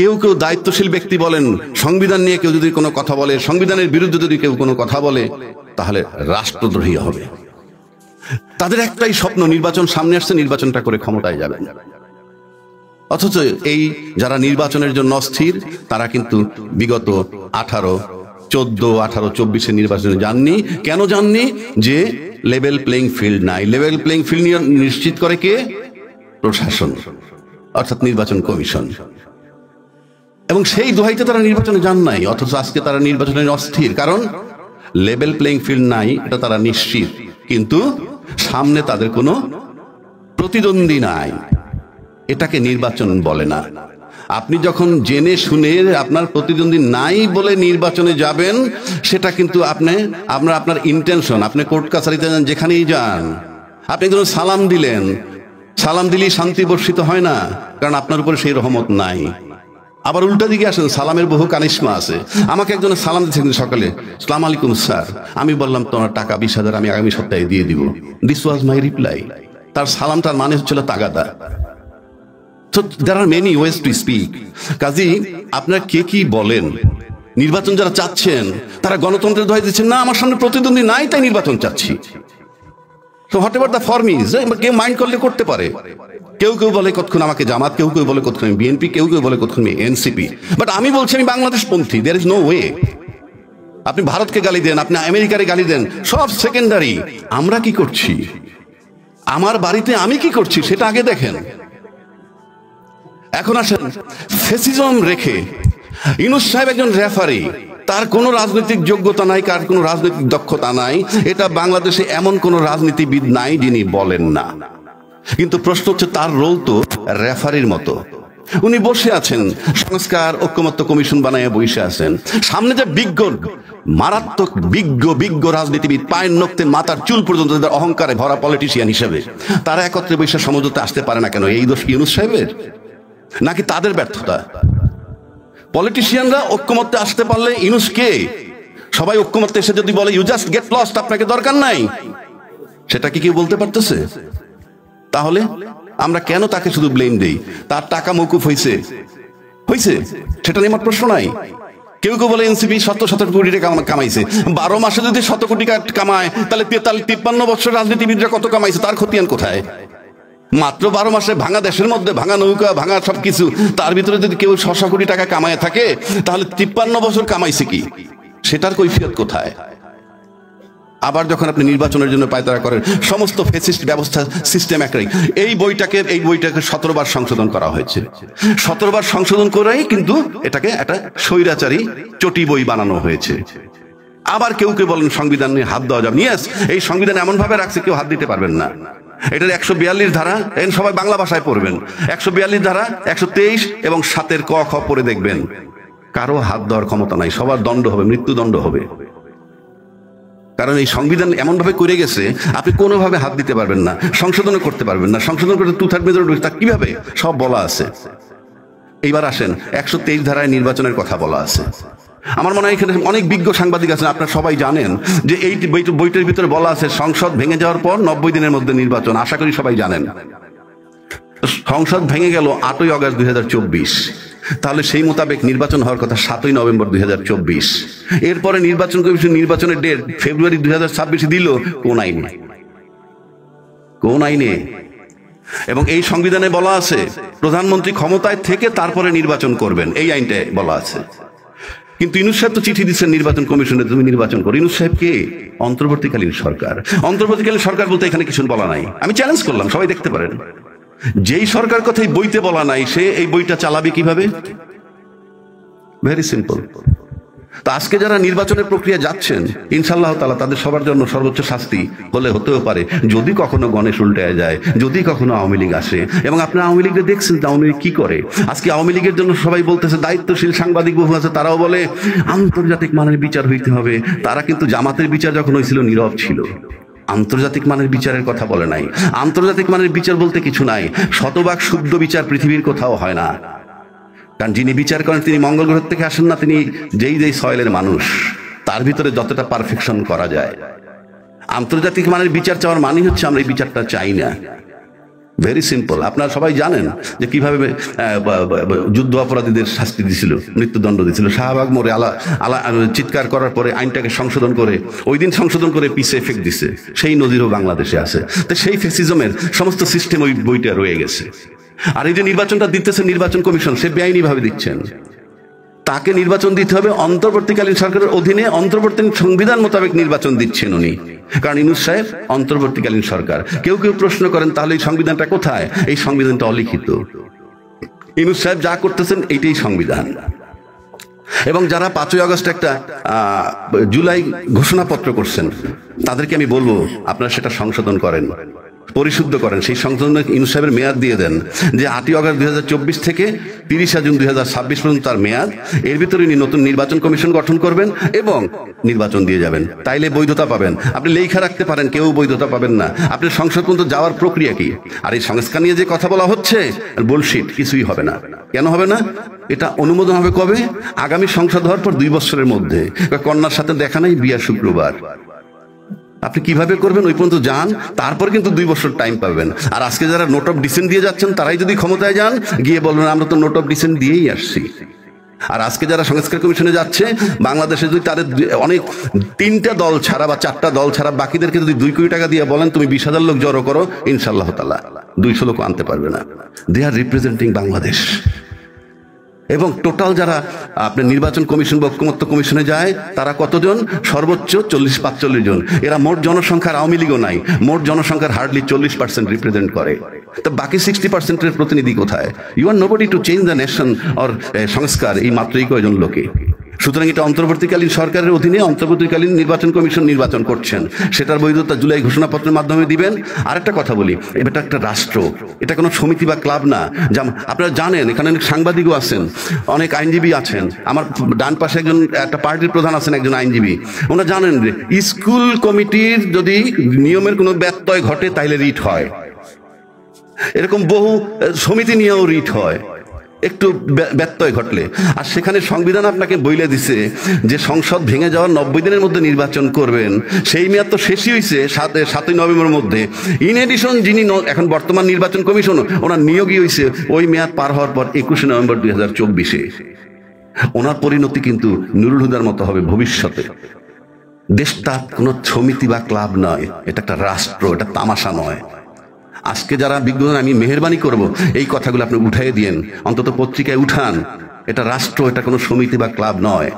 কেউ কেউ দায়িত্বশীল ব্যক্তি বলেন, সংবিধান নিয়ে কেউ যদি কোনো কথা বলে, সংবিধানের বিরুদ্ধে যদি কেউ কোনো কথা বলে, তাহলে রাষ্ট্রদ্রোহী হবে। তাদের একটাই স্বপ্ন, নির্বাচন সামনে আসছে, নির্বাচনটা করে ক্ষমতায় যাবেন। অথচ এই যারা নির্বাচনের জন্য অস্থির, তারা কিন্তু বিগত 14, 18, 24 নির্বাচনে যাননি। কেন যাননি? যে লেভেল প্লেইং ফিল্ড নাই। লেভেল প্লেইং ফিল্ড নিশ্চিত করে কে? প্রশাসন, অর্থাৎ নির্বাচন কমিশন। এবং সেই দোহাইতে তারা নির্বাচনে যান নাই, অথচ আজকে তারা নির্বাচনে অস্থির। কারণ লেভেল প্লেইং ফিল্ড নাই, এটা তারা নিশ্চিত, কিন্তু সামনে তাদের কোনো প্রতিদ্বন্দ্বী নাই। এটাকে নির্বাচন বলে না। আপনি যখন জেনে শুনে আপনার প্রতিদ্বন্দ্বী নাই বলে নির্বাচনে যাবেন, সেটা কিন্তু আপনার ইন্টেনশন। আপনি কোর্ট কাছারিতে যান, যেখানেই যান, আপনি একজন সালাম দিলেন, সালাম দিলেই শান্তি বর্ষিত হয় না, কারণ আপনার উপরে সেই রহমত নাই। আবার উল্টা দিকে আসেন, সালামের বহু কানিশমা আছে। আমাকে একজন সালাম দিচ্ছে সকালে, আসসালামু আলাইকুম স্যার। আমি বললাম তোমার টাকা 20,000 আমি আগামী সপ্তাহে দিয়ে দিব। This was my reply. তার সালামটার মানে হচ্ছিল তাগাদা। So there are many ways to speak. কাজী আপনারা কে কি বলেন, নির্বাচন যারা চাচ্ছেন তারা গণতন্ত্রের দোহাই দিচ্ছেন, না আমার সামনে প্রতিদ্বন্দ্বী নাই তাই নির্বাচন চাচ্ছি। So whatever the form is, কেউ মাইন্ড করলে করতে পারে। কেউ কেউ বলে কতক্ষণ আমাকে জামাত, কেউ কেউ বলে কতক্ষণ বিএনপি, কেউ কেউ বলে কতক্ষণ এনসিপি। বাট আমি বলছি আমি বাংলাদেশ পন্থী। There is no way. আপনি ভারতকে গালি দেন, আপনি আমেরিকারে গালি দেন, সব সেকেন্ডারি। আমরা কি করছি, আমার বাড়িতে আমি কি করছি সেটা আগে দেখেন। এখন আসেন, ফ্যাসিজম রেখে ইউনূস সাহেব একজন রেফারি, তার কোনো রাজনৈতিক যোগ্যতা নাই, কার কোনো রাজনৈতিক দক্ষতা নাই, এটা বাংলাদেশে এমন কোন রাজনীতিবিদ নাই যিনি বলেন না। কিন্তু প্রশ্ন হচ্ছে, তার রোল তো রেফারির মতো। উনি বসে আছেন, সংস্কার ঐক্যমত্য কমিশন বানাইয়া বসে আছেন। সামনে যে বিজ্ঞ, মারাত্মক বিজ্ঞ রাজনীতিবিদ, পায়ের নখতে মাথার চুল পর্যন্ত তাদের অহংকারে ভরা পলিটিশিয়ান হিসেবে, তারা একত্রে বসে সমঝোতা আসতে পারে না কেন? এই দোষ ইউনূস সাহেবের নাকি তাদের ব্যর্থতা? পলিটিশিয়ানরা ঐক্যমত্যে আসতে পারলে ইউনূস কে? সবাই ঐক্যমত্যে এসে যদি বলে ইউ জাস্ট গেট লস্ট, আপনাকে দরকার নাই, সেটা কি কেউ বলতে পারতেছে? তাহলে আমরা কেন তাকে শুধু ব্লেম দেই? তার টাকা মওকুফ হয়েছে, সেটা নিয়ে আমার প্রশ্ন নাই। কেউ কেউ বলে এনসিপি 100 কোটি টাকা কামাইছে। 12 মাসে যদি 100 কোটি টাকা কামায়, তাহলে 53 বছর রাজনীতিবিদরা কত কামাইছে? তার খতিয়ান কোথায়? মাত্র 12 মাসে ভাঙা দেশের মধ্যে, ভাঙা নৌকা, ভাঙা সবকিছু, তার ভিতরে যদি কেউ 600 কোটি টাকা কামায় থাকে, তাহলে 53 বছর কামাইছে কি? সেটার কৈফিয়ত কোথায়? আবার যখন আপনি নির্বাচনের জন্য পায়তারা করেন, সমস্ত ফ্যাসিস্ট ব্যবস্থা সিস্টেম একটাই। এই বইটাকে 17 বার সংশোধন করা হয়েছে। 17 বার সংশোধন করেই কিন্তু এটাকে একটা স্বৈরাচারী চটি বই বানানো হয়েছে। আবার কেউ কেউ বলেন সংবিধান নিয়ে হাত দেওয়া যাবে। ইয়েস, এই সংবিধান এমন ভাবে রাখছে কেউ হাত দিতে পারবেন না। এটার 142 ধারা, সবাই বাংলা ভাষায় পড়বেন। 142 ধারা, 123 এবং 7 ক খ পড়ে দেখবেন, কারো হাত দেওয়ার ক্ষমতা নাই, সবার দণ্ড হবে, মৃত্যুদণ্ড হবে। কারণ এই সংবিধান এমন ভাবে করে গেছে, আপনি কোনোভাবে হাত দিতে পারবেন না, সংশোধনও করতে পারবেন না। সংশোধন করতে 2/3 মেজরিটি, তা কিভাবে? সব বলা আছে। এইবার আসেন, 123 ধারায় নির্বাচনের কথা বলা আছে। আমার মনে হয় এখানে অনেক বিজ্ঞ সাংবাদিক আছেন, আপনারা সবাই জানেন যে এই বইটার ভিতরে বলা আছে সংসদ ভেঙে যাওয়ার পর 90 দিনের মধ্যে নির্বাচন। আশা করি সবাই জানেন। সংসদ ভেঙে গেল 8ই অগাস্ট 2024, তাহলে সেই মোতাবেক নির্বাচন হওয়ার কথা 7ই নভেম্বর 2024। এরপরে নির্বাচন কমিশন নির্বাচনের ডেট ফেব্রুয়ারি 2026 দিল। কোন আইনে? এবং এই সংবিধানে বলা আছে প্রধানমন্ত্রী ক্ষমতায় থেকে তারপরে নির্বাচন করবেন, এই আইনটায় বলা আছে। কিন্তু ইউনূস সাহেব তো চিঠি দিচ্ছেন নির্বাচন কমিশনে, তুমি নির্বাচন করো। ইউনূস সাহেব কে? অন্তর্বর্তীকালীন সরকার। অন্তর্বর্তীকালীন সরকার বলতে এখানে কিছু বলা নাই। আমি চ্যালেঞ্জ করলাম, সবাই দেখতে পারেন। যেই সরকার কথা এই বইতে বলা নাই, সে এই বইটা চালাবে কিভাবে? Very simple. তা আজকে যারা নির্বাচনের প্রক্রিয়া যাচ্ছেন, ইনশাআল্লাহ তাআলা তাদের সবার জন্য সর্বোচ্চ শাস্তি হতেও পারে যদি কখনো গণেশ উল্টে যায়, যদি কখনো আওয়ামী লীগ আসে। এবং আপনারা আওয়ামী লীগকে দেখছেন আওয়ামী লীগ কি করে। আজকে আওয়ামী লীগের জন্য সবাই বলতেছে, দায়িত্বশীল সাংবাদিক বহু আছে, তারাও বলে আন্তর্জাতিক মানের বিচার হইতে হবে। তারা কিন্তু জামাতের বিচার যখন হয়েছিল নীরব ছিল, আন্তর্জাতিক মানের বিচারের কথা বলে নাই। আন্তর্জাতিক মানের বিচার বলতে কিছু নাই, শতভাগ শুদ্ধ বিচার পৃথিবীর কোথাও হয় না। কারণ যিনি বিচার করেন তিনি মঙ্গল গ্রহ থেকে আসেন না, তিনি যেই সয়েলের মানুষ, তার ভিতরে যতটা পারফেকশন করা যায়। আন্তর্জাতিক মানের বিচার চাওয়ার মানে হচ্ছে আমরা এই বিচারটা চাই না। Very simple. আপনারা সবাই জানেন যে কিভাবে যুদ্ধ অপরাধীদের শাস্তি দিছিল, মৃত্যুদণ্ড দিছিল। শাহবাগ মোড়ে চিৎকার করার পরে আইনটাকে সংশোধন করে, ওই দিন সংশোধন করে পিছে এফেক্ট দিছে। সেই নজিরও বাংলাদেশে আছে। তো সেই ফ্যাসিজমের সমস্ত সিস্টেম ওই বইটা রয়ে গেছে। আর এই যে নির্বাচনটা দিতেছে নির্বাচন কমিশন, সে বেআইনি ভাবে দিচ্ছেন। তাকে নির্বাচন দিতে হবে অন্তর্বর্তীকালীন সরকারের অধীনে, অন্তর্বর্তী সংবিধান মোতাবেক নির্বাচন দিচ্ছেন উনি, কারণ ইউনূস সাহেব অন্তর্বর্তীকালীন সরকার। কেউ কেউ প্রশ্ন করেন তাহলে এই সংবিধানটা কোথায়? এই সংবিধানটা অলিখিত। ইউনূস সাহেব যা করতেছেন এইটাই সংবিধান। এবং যারা 5ই আগস্ট একটা জুলাই ঘোষণাপত্র করছেন, তাদেরকে আমি বলবো আপনারা সেটা সংশোধন করেন, পরিশুদ্ধ করেন। সেই সংশোধনে ইউনূস সাহেবের মেয়াদ দিয়ে দেন যে 8ই আগস্ট 2024 থেকে 30 জুন 2026 পর্যন্ত তার মেয়াদ। এর ভিতরে উনি নতুন নির্বাচন কমিশন গঠন করবেন এবং নির্বাচন দিয়ে যাবেন। তাইলে বৈধতা পাবেন। আপনি লেখা রাখতে পারেন, কেউ বৈধতা পাবেন না। আপনি সংসদ পর্যন্ত যাওয়ার প্রক্রিয়া কি? আর এই সংস্কার নিয়ে যে কথা বলা হচ্ছে, বুলশিট, কিছুই হবে না। কেন হবে না? এটা অনুমোদন হবে কবে? আগামী সংসদ হওয়ার পর 2 বছরের মধ্যে। কন্যার সাথে দেখা নাই, বিয়া শুক্রবার। আপনি কিভাবে করবেন? ওই পর্যন্ত যান, তারপর কিন্তু 2 বছর টাইম পাবেন। আর আজকে যারা নোট অফ ডিসেন্ট দিয়ে যাচ্ছেন, তারাই যদি ক্ষমতায় যান, গিয়ে বলবেন আমরা তো নোট অফ ডিসেন্ট দিয়েই আসছি। আর আজকে যারা সংস্কার কমিশনে যাচ্ছে, বাংলাদেশে যদি তাদের অনেক 3টা দল ছাড়া বা 4টা দল ছাড়া বাকিদেরকে যদি 2 কোটি টাকা দিয়ে বলেন তুমি 20,000 লোক জড়ো করো, ইনশাআল্লাহ তাআলা 200 লোক আনতে পারবে না। দে আর রিপ্রেজেন্টিং বাংলাদেশ। এবং টোটাল যারা আপনার নির্বাচন কমিশন বা ঐকমত্য কমিশনে যায়, তারা কতজন? সর্বোচ্চ 40-45 জন। এরা মোট জনসংখ্যার আওয়ামী লীগও নাই, মোট জনসংখ্যার হার্ডলি 40% রিপ্রেজেন্ট করে। তো বাকি 60%-এর প্রতিনিধি কোথায়? You are nobody to change the nation or সংস্কার, এই মাত্রই কয়জন লোকে। সুতরাং এটা অন্তর্বর্তীকালীন সরকারের অধীনে অন্তর্বর্তীকালীন নির্বাচন কমিশন নির্বাচন করছেন, সেটার বৈধতা জুলাই ঘোষণাপত্রের মাধ্যমে দিবেন। আরেকটা কথা বলি, এটা একটা রাষ্ট্র, এটা কোনো সমিতি বা ক্লাব না। যেমন আপনারা জানেন এখানে অনেক সাংবাদিকও আছেন, অনেক আইনজীবী আছেন। আমার ডান পাশে একজন একটা পার্টির প্রধান আছেন, একজন আইনজীবী। ওনারা জানেন যে স্কুল কমিটির যদি নিয়মের কোনো ব্যত্যয় ঘটে তাইলে রিট হয়। এরকম বহু সমিতি নিয়েও রিট হয় একটু ব্যত্যয় ঘটলে। আর সেখানে সংবিধান আপনাকে বইলে দিছে যে সংসদ ভেঙে যাওয়ার 90 দিনের মধ্যে নির্বাচন করবেন। সেই মেয়াদ তো শেষই হয়েছে 7ই নভেম্বরের মধ্যে। ইন এডিশন যিনি এখন বর্তমান নির্বাচন কমিশন, ওনার নিয়োগই হয়েছে ওই মেয়াদ পার হওয়ার পর 21 নভেম্বর 2024-এ। ওনার পরিণতি কিন্তু নুরুল হুদার মতো হবে ভবিষ্যতে। দেশটা কোনো সমিতি বা ক্লাব নয়, এটা একটা রাষ্ট্র, এটা তামাশা নয়। আজকে যারা বিজ্ঞজন, আমি মেহেরবানি করব এই কথাগুলো আপনি উঠাই দিয়েন, অন্তত পত্রিকায় উঠান। এটা রাষ্ট্র, এটা কোনো সমিতি বা ক্লাব নয়।